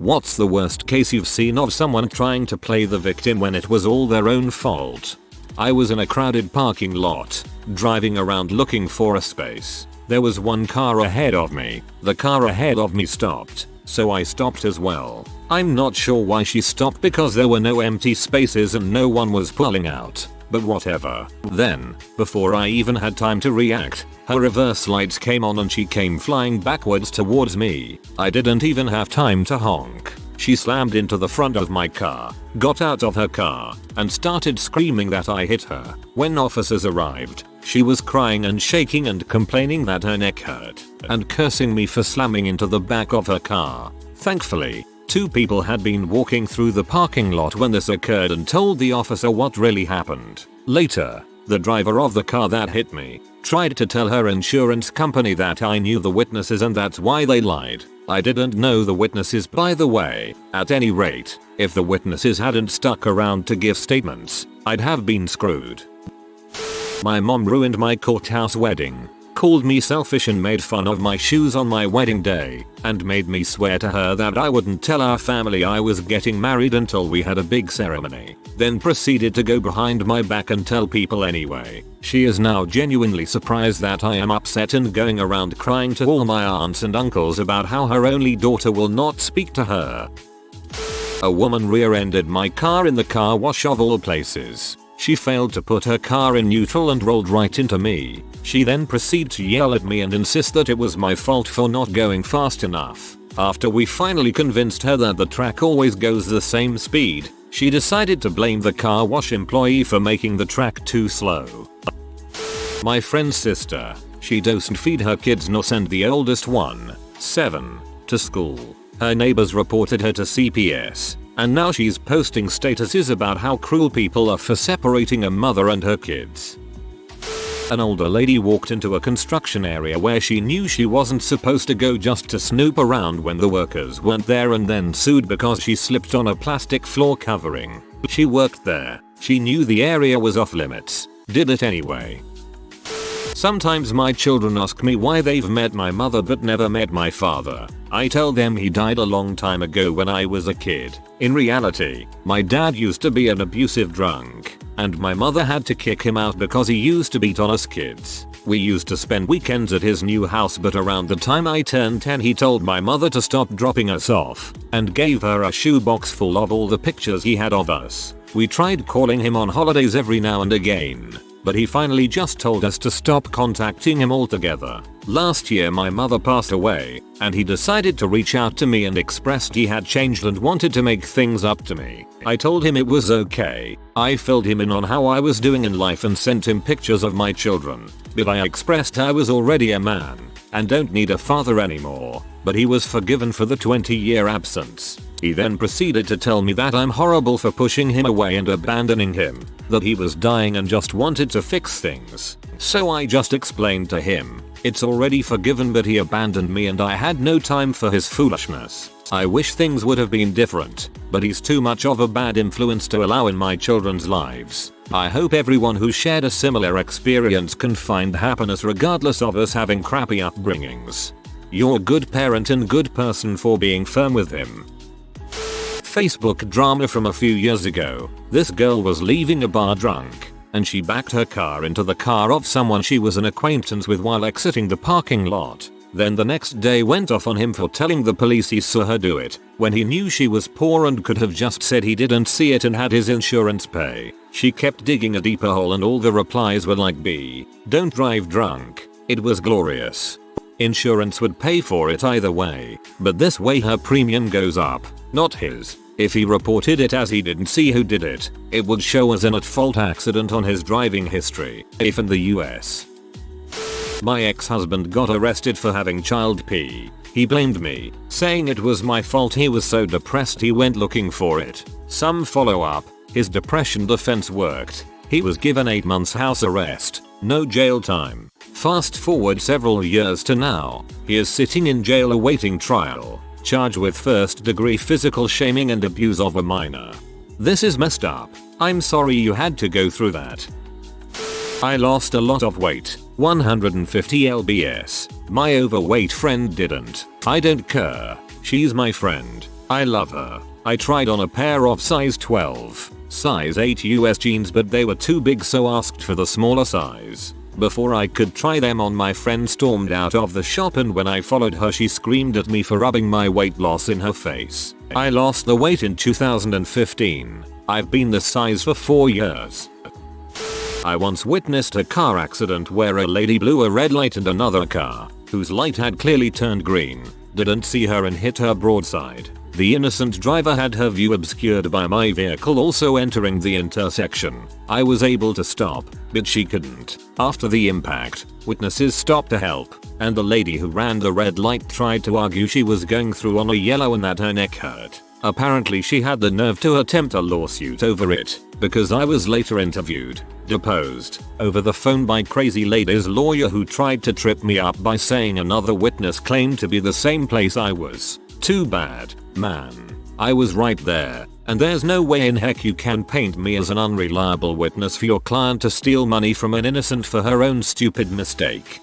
What's the worst case you've seen of someone trying to play the victim when it was all their own fault? I was in a crowded parking lot, driving around looking for a space. There was one car ahead of me. The car ahead of me stopped, so I stopped as well. I'm not sure why she stopped because there were no empty spaces and no one was pulling out, but whatever. Then, before I even had time to react, her reverse lights came on and she came flying backwards towards me. I didn't even have time to honk. She slammed into the front of my car, got out of her car, and started screaming that I hit her. When officers arrived, she was crying and shaking and complaining that her neck hurt, and cursing me for slamming into the back of her car. Thankfully, 2 people had been walking through the parking lot when this occurred and told the officer what really happened. Later, the driver of the car that hit me tried to tell her insurance company that I knew the witnesses and that's why they lied. I didn't know the witnesses, by the way. At any rate, if the witnesses hadn't stuck around to give statements, I'd have been screwed. My mom ruined my courthouse wedding, called me selfish and made fun of my shoes on my wedding day, and made me swear to her that I wouldn't tell our family I was getting married until we had a big ceremony, then proceeded to go behind my back and tell people anyway. She is now genuinely surprised that I am upset and going around crying to all my aunts and uncles about how her only daughter will not speak to her. A woman rear-ended my car in the car wash of all places. She failed to put her car in neutral and rolled right into me. She then proceeded to yell at me and insist that it was my fault for not going fast enough. After we finally convinced her that the track always goes the same speed, she decided to blame the car wash employee for making the track too slow. My friend's sister, she doesn't feed her kids nor send the oldest one, 7, to school. Her neighbors reported her to CPS. And now she's posting statuses about how cruel people are for separating a mother and her kids. An older lady walked into a construction area where she knew she wasn't supposed to go just to snoop around when the workers weren't there and then sued because she slipped on a plastic floor covering. She worked there. She knew the area was off limits. Did it anyway. Sometimes my children ask me why they've met my mother but never met my father. I tell them he died a long time ago when I was a kid. In reality, my dad used to be an abusive drunk, and my mother had to kick him out because he used to beat on us kids. We used to spend weekends at his new house, but around the time I turned 10 he told my mother to stop dropping us off, and gave her a shoebox full of all the pictures he had of us. We tried calling him on holidays every now and again, but he finally just told us to stop contacting him altogether. Last year my mother passed away, and he decided to reach out to me and expressed he had changed and wanted to make things up to me. I told him it was okay. I filled him in on how I was doing in life and sent him pictures of my children, but I expressed I was already a man and don't need a father anymore, but he was forgiven for the 20-year absence. He then proceeded to tell me that I'm horrible for pushing him away and abandoning him, that he was dying and just wanted to fix things. So I just explained to him, it's already forgiven, but he abandoned me and I had no time for his foolishness. I wish things would have been different, but he's too much of a bad influence to allow in my children's lives. I hope everyone who shared a similar experience can find happiness regardless of us having crappy upbringings. You're a good parent and good person for being firm with him. Facebook drama from a few years ago. This girl was leaving a bar drunk, and she backed her car into the car of someone she was an acquaintance with while exiting the parking lot. Then the next day went off on him for telling the police he saw her do it, when he knew she was poor and could have just said he didn't see it and had his insurance pay. She kept digging a deeper hole and all the replies were like, "B, don't drive drunk." It was glorious. Insurance would pay for it either way, but this way her premium goes up, not his. If he reported it as he didn't see who did it, it would show as an at-fault accident on his driving history, if in the US. My ex-husband got arrested for having child pee. He blamed me, saying it was my fault. He was so depressed he went looking for it. Some follow-up, his depression defense worked. He was given 8 months house arrest, no jail time. Fast forward several years to now, he is sitting in jail awaiting trial, charged with first-degree physical shaming and abuse of a minor. This is messed up. I'm sorry you had to go through that. I lost a lot of weight, 150 lbs. My overweight friend didn't. I don't care. She's my friend. I love her. I tried on a pair of size 12, size 8 US jeans, but they were too big, so asked for the smaller size. Before I could try them on, my friend stormed out of the shop, and when I followed her she screamed at me for rubbing my weight loss in her face. I lost the weight in 2015. I've been this size for 4 years. I once witnessed a car accident where a lady blew a red light and another car, whose light had clearly turned green, didn't see her and hit her broadside. The innocent driver had her view obscured by my vehicle also entering the intersection. I was able to stop, but she couldn't. After the impact, witnesses stopped to help, and the lady who ran the red light tried to argue she was going through on a yellow and that her neck hurt. Apparently she had the nerve to attempt a lawsuit over it, because I was later interviewed, deposed, over the phone by crazy lady's lawyer who tried to trip me up by saying another witness claimed to be the same place I was. Too bad, man. I was right there, and there's no way in heck you can paint me as an unreliable witness for your client to steal money from an innocent for her own stupid mistake.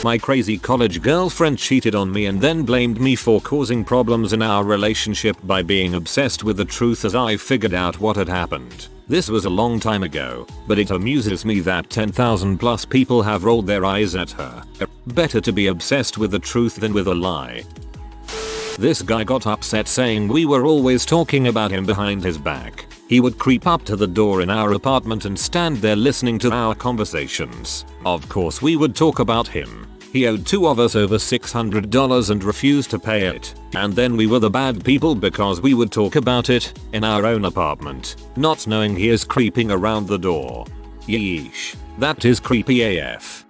My crazy college girlfriend cheated on me and then blamed me for causing problems in our relationship by being obsessed with the truth as I figured out what had happened. This was a long time ago, but it amuses me that 10,000 plus people have rolled their eyes at her. Better to be obsessed with the truth than with a lie. This guy got upset saying we were always talking about him behind his back. He would creep up to the door in our apartment and stand there listening to our conversations. Of course we would talk about him. He owed two of us over $600 and refused to pay it. And then we were the bad people because we would talk about it in our own apartment, not knowing he is creeping around the door. Yeesh. That is creepy AF.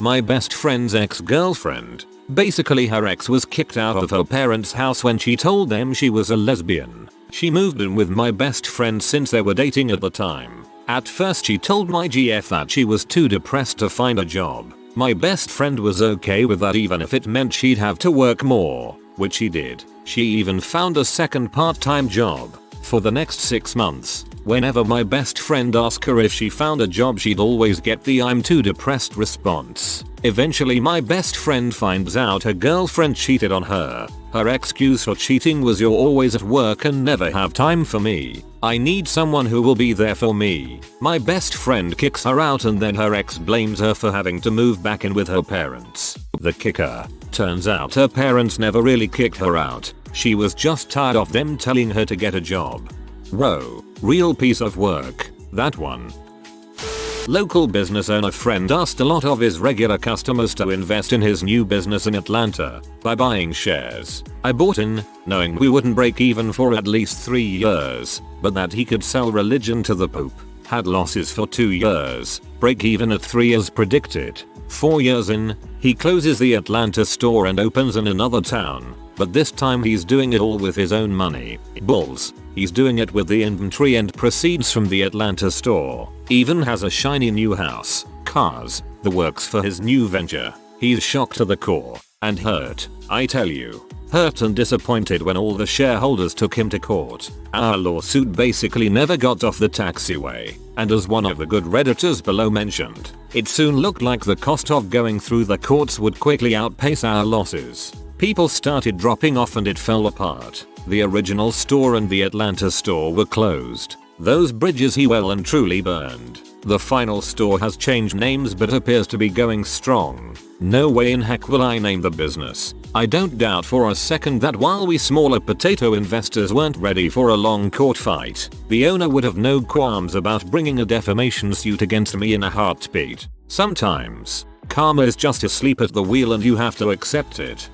My best friend's ex-girlfriend. Basically her ex was kicked out of her parents' house when she told them she was a lesbian. She moved in with my best friend since they were dating at the time. At first she told my GF that she was too depressed to find a job. My best friend was okay with that even if it meant she'd have to work more, which she did. She even found a second part-time job. For the next 6 months, whenever my best friend asked her if she found a job, she'd always get the "I'm too depressed" response. Eventually my best friend finds out her girlfriend cheated on her. Her excuse for cheating was "You're always at work and never have time for me. I need someone who will be there for me." My best friend kicks her out and then her ex blames her for having to move back in with her parents. The kicker. Turns out her parents never really kicked her out. She was just tired of them telling her to get a job. Whoa, real piece of work, that one. Local business owner friend asked a lot of his regular customers to invest in his new business in Atlanta by buying shares. I bought in, knowing we wouldn't break even for at least 3 years, but that he could sell religion to the Pope. Had losses for 2 years, break even at 3 as predicted. 4 years in, he closes the Atlanta store and opens in another town. But this time he's doing it all with his own money. Bulls. He's doing it with the inventory and proceeds from the Atlanta store. Even has a shiny new house, cars, the works for his new venture. He's shocked to the core. And hurt, I tell you. Hurt and disappointed when all the shareholders took him to court. Our lawsuit basically never got off the taxiway. And as one of the good redditors below mentioned, it soon looked like the cost of going through the courts would quickly outpace our losses. People started dropping off and it fell apart. The original store and the Atlanta store were closed. Those bridges he well and truly burned. The final store has changed names but appears to be going strong. No way in heck will I name the business. I don't doubt for a second that while we smaller potato investors weren't ready for a long court fight, the owner would have no qualms about bringing a defamation suit against me in a heartbeat. Sometimes, karma is just asleep at the wheel and you have to accept it.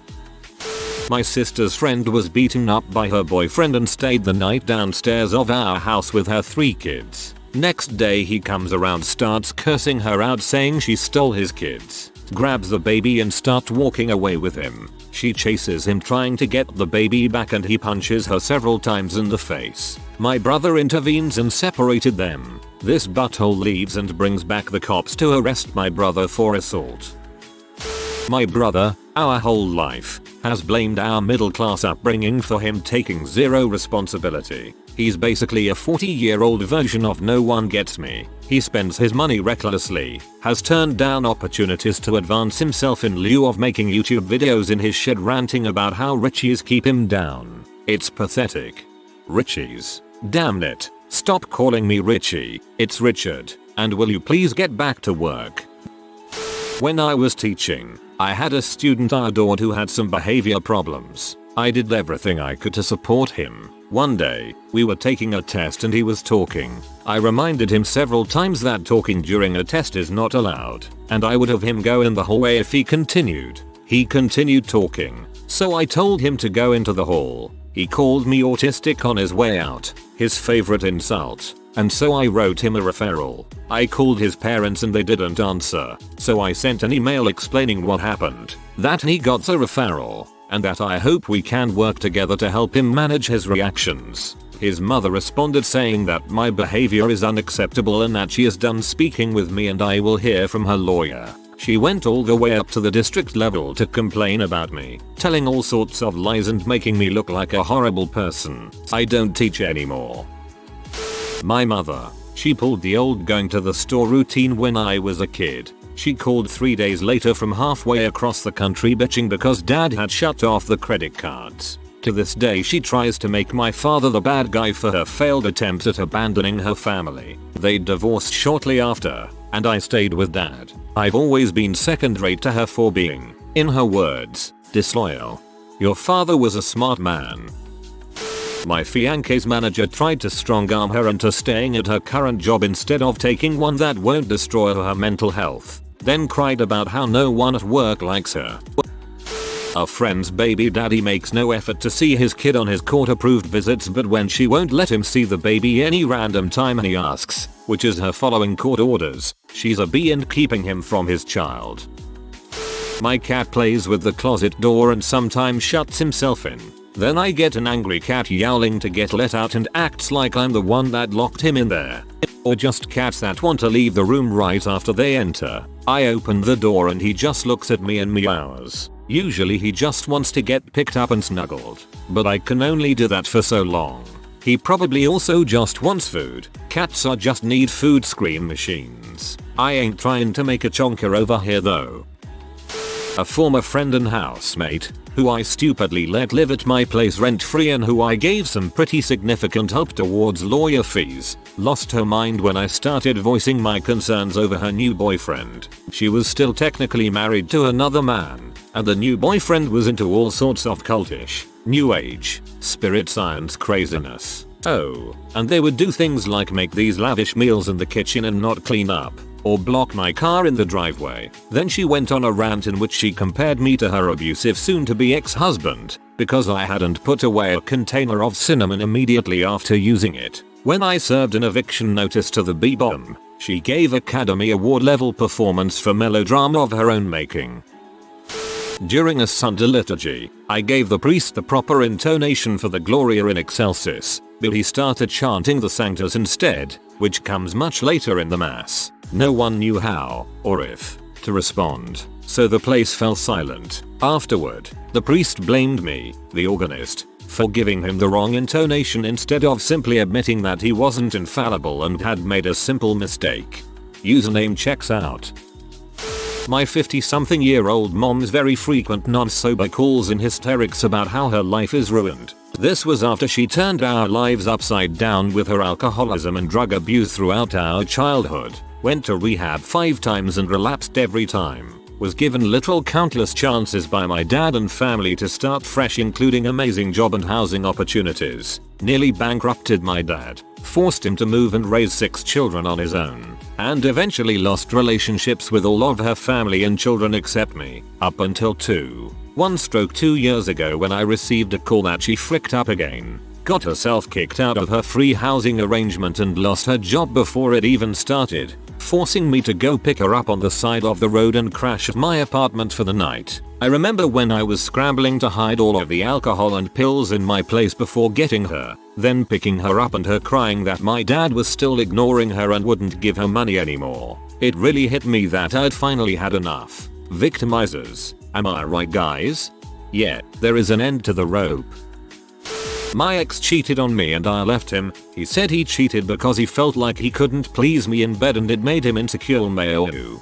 My sister's friend was beaten up by her boyfriend and stayed the night downstairs of our house with her 3 kids. Next day he comes around, starts cursing her out saying she stole his kids, grabs the baby and starts walking away with him. She chases him trying to get the baby back and he punches her several times in the face. My brother intervenes and separated them. This butthole leaves and brings back the cops to arrest my brother for assault. My brother, our whole life, has blamed our middle class upbringing for him taking zero responsibility. He's basically a 40-year-old version of no one gets me. He spends his money recklessly, has turned down opportunities to advance himself in lieu of making YouTube videos in his shed ranting about how richies keep him down. It's pathetic. Richies. Damn it. Stop calling me Richie. It's Richard. And will you please get back to work? When I was teaching, I had a student I adored who had some behavior problems. I did everything I could to support him. One day, we were taking a test and he was talking. I reminded him several times that talking during a test is not allowed, and I would have him go in the hallway if he continued. He continued talking, so I told him to go into the hall. He called me autistic on his way out, his favorite insult, and so I wrote him a referral. I called his parents and they didn't answer, so I sent an email explaining what happened, that he got the referral, and that I hope we can work together to help him manage his reactions. His mother responded saying that my behavior is unacceptable and that she is done speaking with me and I will hear from her lawyer. She went all the way up to the district level to complain about me, telling all sorts of lies and making me look like a horrible person. I don't teach anymore. My mother. She pulled the old going to the store routine when I was a kid. She called 3 days later from halfway across the country bitching because dad had shut off the credit cards. To this day she tries to make my father the bad guy for her failed attempts at abandoning her family. They divorced shortly after, and I stayed with dad. I've always been second rate to her for being, in her words, disloyal. Your father was a smart man. My fiance's manager tried to strong arm her into staying at her current job instead of taking one that won't destroy her mental health, then cried about how no one at work likes her. A friend's baby daddy makes no effort to see his kid on his court-approved visits, but when she won't let him see the baby any random time and he asks, which is her following court orders, she's a bee and keeping him from his child. My cat plays with the closet door and sometimes shuts himself in. Then I get an angry cat yowling to get let out and acts like I'm the one that locked him in there. Or just cats that want to leave the room right after they enter. I open the door and he just looks at me and meows. Usually he just wants to get picked up and snuggled, but I can only do that for so long. He probably also just wants food. Cats are just need food scream machines. I ain't trying to make a chonker over here though. A former friend and housemate, who I stupidly let live at my place rent-free and who I gave some pretty significant help towards lawyer fees, lost her mind when I started voicing my concerns over her new boyfriend. She was still technically married to another man, and the new boyfriend was into all sorts of cultish, new age, spirit science craziness. Oh, and they would do things like make these lavish meals in the kitchen and not clean up, or block my car in the driveway. Then she went on a rant in which she compared me to her abusive soon-to-be ex-husband, because I hadn't put away a container of cinnamon immediately after using it. When I served an eviction notice to the B-bomb, she gave Academy Award level performance for melodrama of her own making. During a Sunday liturgy, I gave the priest the proper intonation for the Gloria in Excelsis, but he started chanting the Sanctus instead, which comes much later in the Mass. No one knew how, or if, to respond, so the place fell silent. Afterward, the priest blamed me, the organist, for giving him the wrong intonation instead of simply admitting that he wasn't infallible and had made a simple mistake. Username checks out. My 50-something-year-old mom's very frequent non-sober calls in hysterics about how her life is ruined. This was after she turned our lives upside down with her alcoholism and drug abuse throughout our childhood, went to rehab 5 times and relapsed every time, was given literal countless chances by my dad and family to start fresh including amazing job and housing opportunities, nearly bankrupted my dad, forced him to move and raise 6 children on his own, and eventually lost relationships with all of her family and children except me, up until 2 years ago when I received a call that she fricked up again, got herself kicked out of her free housing arrangement and lost her job before it even started, forcing me to go pick her up on the side of the road and crash at my apartment for the night. I remember when I was scrambling to hide all of the alcohol and pills in my place before getting her, then picking her up and her crying that my dad was still ignoring her and wouldn't give her money anymore. It really hit me that I'd finally had enough. Victimizers. Am I right, guys? Yeah, there is an end to the rope. My ex cheated on me and I left him. He said he cheated because he felt like he couldn't please me in bed and it made him insecure. Mayo.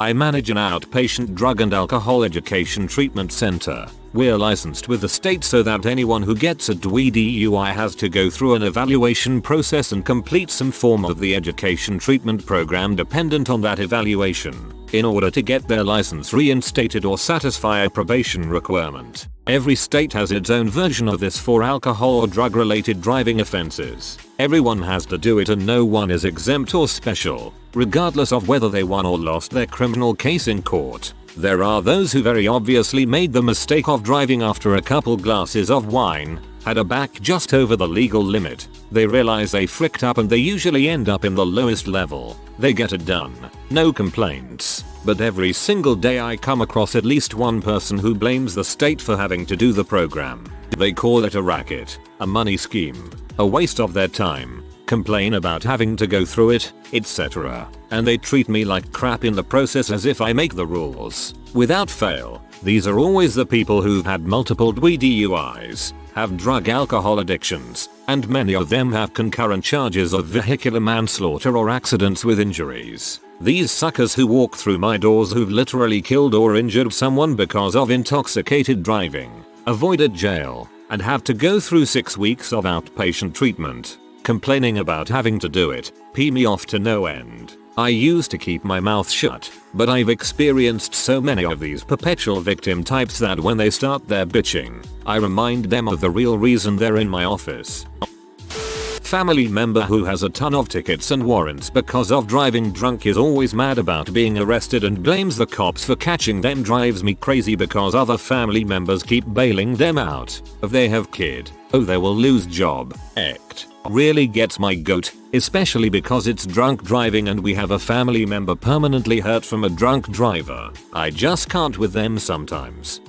I manage an outpatient drug and alcohol education treatment center. We're licensed with the state so that anyone who gets a DUI has to go through an evaluation process and complete some form of the education treatment program dependent on that evaluation in order to get their license reinstated or satisfy a probation requirement. Every state has its own version of this for alcohol or drug related driving offenses. Everyone has to do it and no one is exempt or special, regardless of whether they won or lost their criminal case in court. There are those who very obviously made the mistake of driving after a couple glasses of wine, had a back just over the legal limit. They realize they fricked up and they usually end up in the lowest level. They get it done. No complaints. But every single day I come across at least one person who blames the state for having to do the program. They call it a racket, a money scheme, a waste of their time, complain about having to go through it, etc. And they treat me like crap in the process as if I make the rules. Without fail, these are always the people who've had multiple DUIs, have drug alcohol addictions, and many of them have concurrent charges of vehicular manslaughter or accidents with injuries. These suckers who walk through my doors who've literally killed or injured someone because of intoxicated driving, avoided jail, and have to go through 6 weeks of outpatient treatment, complaining about having to do it, pee me off to no end. I used to keep my mouth shut, but I've experienced so many of these perpetual victim types that when they start their bitching, I remind them of the real reason they're in my office. Family member who has a ton of tickets and warrants because of driving drunk is always mad about being arrested and blames the cops for catching them. Drives me crazy because other family members keep bailing them out. If they have kid, oh they will lose job. Act really gets my goat, especially because it's drunk driving and we have a family member permanently hurt from a drunk driver. I just can't with them sometimes.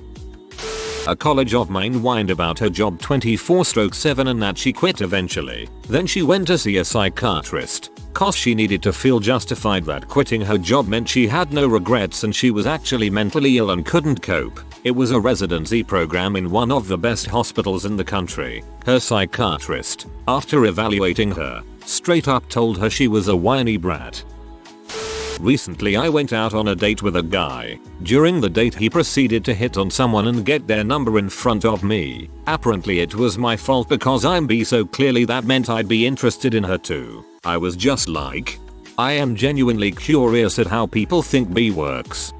A college of mine whined about her job 24/7 and that she quit eventually. Then she went to see a psychiatrist, cause she needed to feel justified that quitting her job meant she had no regrets and she was actually mentally ill and couldn't cope. It was a residency program in one of the best hospitals in the country. Her psychiatrist, after evaluating her, straight up told her she was a whiny brat. Recently I went out on a date with a guy. During the date he proceeded to hit on someone and get their number in front of me. Apparently it was my fault because I'm bi, so clearly that meant I'd be interested in her too. I was just like, I am genuinely curious at how people think bi works.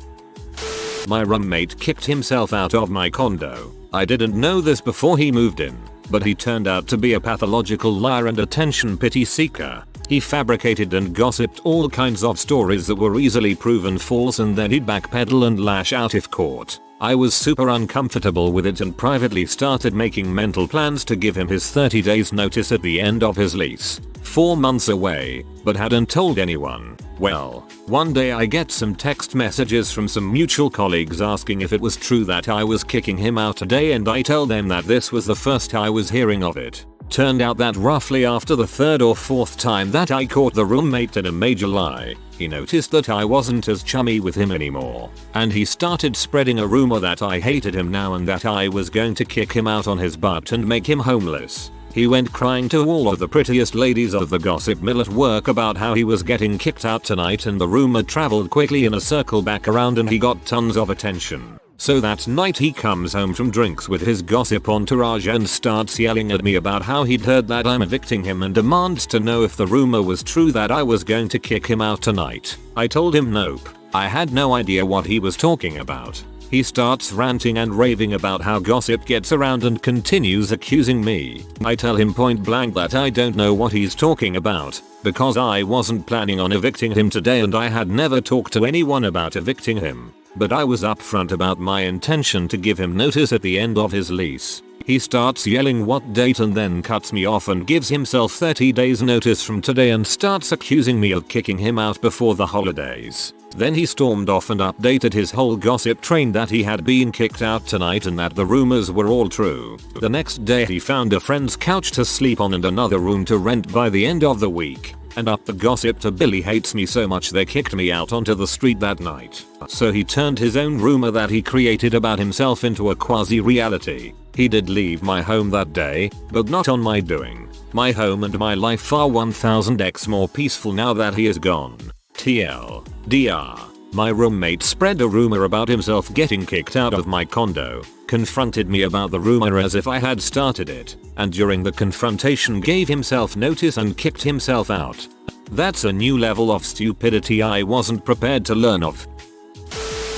My roommate kicked himself out of my condo. I didn't know this before he moved in, but he turned out to be a pathological liar and attention pity seeker. He fabricated and gossiped all kinds of stories that were easily proven false and then he'd backpedal and lash out if caught. I was super uncomfortable with it and privately started making mental plans to give him his 30 days notice at the end of his lease. 4 months away, but hadn't told anyone. Well, one day I get some text messages from some mutual colleagues asking if it was true that I was kicking him out today, and I tell them that this was the first I was hearing of it. Turned out that roughly after the 3rd or 4th time that I caught the roommate in a major lie, he noticed that I wasn't as chummy with him anymore, and he started spreading a rumor that I hated him now and that I was going to kick him out on his butt and make him homeless. He went crying to all of the prettiest ladies of the gossip mill at work about how he was getting kicked out tonight, and the rumor traveled quickly in a circle back around and he got tons of attention. So that night he comes home from drinks with his gossip entourage and starts yelling at me about how he'd heard that I'm evicting him and demands to know if the rumor was true that I was going to kick him out tonight. I told him nope. I had no idea what he was talking about. He starts ranting and raving about how gossip gets around and continues accusing me. I tell him point blank that I don't know what he's talking about, because I wasn't planning on evicting him today and I had never talked to anyone about evicting him. But I was upfront about my intention to give him notice at the end of his lease. He starts yelling what date and then cuts me off and gives himself 30 days notice from today and starts accusing me of kicking him out before the holidays. Then he stormed off and updated his whole gossip train that he had been kicked out tonight and that the rumors were all true. The next day he found a friend's couch to sleep on and another room to rent by the end of the week. And up the gossip to Billy hates me so much they kicked me out onto the street that night. So he turned his own rumor that he created about himself into a quasi-reality. He did leave my home that day, but not on my doing. My home and my life are 1000x more peaceful now that he is gone. TLDR. My roommate spread a rumor about himself getting kicked out of my condo, confronted me about the rumor as if I had started it, and during the confrontation gave himself notice and kicked himself out. That's a new level of stupidity I wasn't prepared to learn of.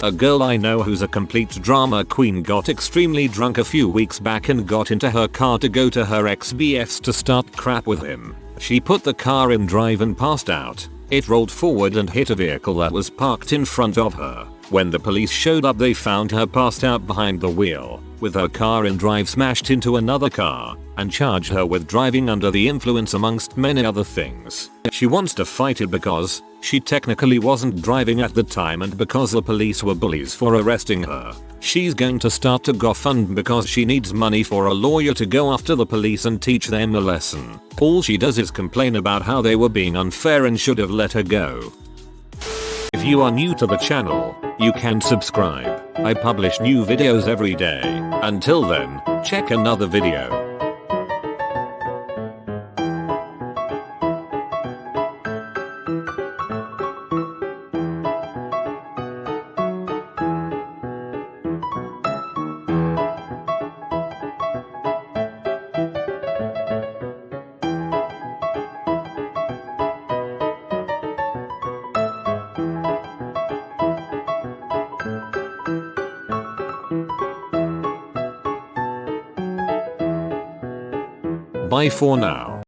A girl I know who's a complete drama queen got extremely drunk a few weeks back and got into her car to go to her ex-BF's to start crap with him. She put the car in drive and passed out. It rolled forward and hit a vehicle that was parked in front of her. When the police showed up they found her passed out behind the wheel, with her car in drive smashed into another car, and charged her with driving under the influence amongst many other things. She wants to fight it because she technically wasn't driving at the time and because the police were bullies for arresting her. She's going to start a GoFundMe because she needs money for a lawyer to go after the police and teach them a lesson. All she does is complain about how they were being unfair and should have let her go. If you are new to the channel, you can subscribe. I publish new videos every day. Until then, check another video. Bye for now.